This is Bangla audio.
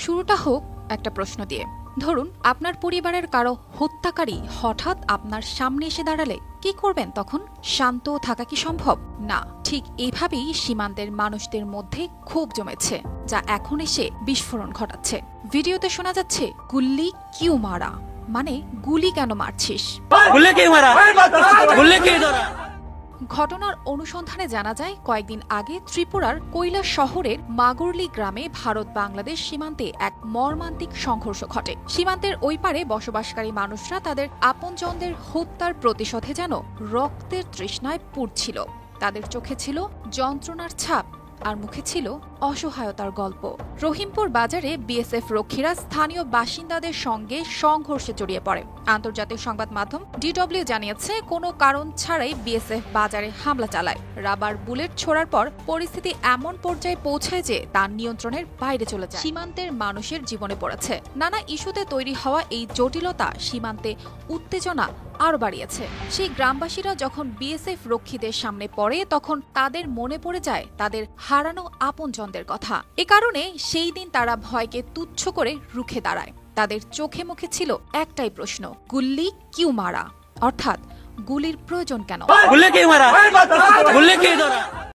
শুরুটা হোক একটা প্রশ্ন দিয়ে। ধরুন আপনার পরিবারের কারো হত্যাকারী হঠাৎ আপনার সামনে এসে দাঁড়ালে কি করবেন তখন? শান্ত থাকা কি সম্ভব? না, ঠিক এইভাবেই সীমান্তের মানুষদের মধ্যে ক্ষোভ জমেছে, যা এখন এসে বিস্ফোরণ ঘটাচ্ছে। ভিডিওতে শোনা যাচ্ছে, গুল্লি কিউ মারা, মানে গুলি কেন মারছিস? ঘটনার অনুসন্ধানে জানা যায়, কয়েকদিন আগে ত্রিপুরার কৈলাস শহরের মাগুরলি গ্রামে ভারত বাংলাদেশ সীমান্তে এক মর্মান্তিক সংঘর্ষ ঘটে। সীমান্তের ওই পারে বসবাসকারী মানুষরা তাদের আপনজনদের হত্যার প্রতিশোধে যেন রক্তের তৃষ্ণায় পুড়ছিল। তাদের চোখে ছিল যন্ত্রণার ছাপ, আর মুখে ছিল অসহায়তার গল্প। রহিমপুর বাজারে বিএসএফ রক্ষীরা স্থানীয় বাসিন্দাদের সঙ্গে সংঘর্ষে জড়িয়ে পড়ে। আন্তর্জাতিক সংবাদ মাধ্যম ডিডব্লিউ জানিয়েছে, কোনো কারণ ছাড়াই বিএসএফ বাজারে হামলা চালায়। রাবার বুলেট ছোড়ার পর পরিস্থিতি এমন পর্যায়ে পৌঁছায় যে তার নিয়ন্ত্রণের বাইরে চলে যায়। সীমান্তের মানুষের জীবনে পড়েছে। নানা ইস্যুতে তৈরি হওয়া এই জটিলতা সীমান্তে উত্তেজনা আরো বাড়িয়েছে। সেই গ্রামবাসীরা যখন বিএসএফ রক্ষীদের সামনে পড়ে, তখন তাদের মনে পড়ে যায় তাদের হারানো আপনজনদের কথা। এ কারণে সেই দিন তারা ভয়কে তুচ্ছ করে রুখে দাঁড়ায়। তাদের চোখে মুখে ছিল একটাই প্রশ্ন, গুল্লি কিউ মারা, অর্থাৎ গুলির প্রয়োজন কেন?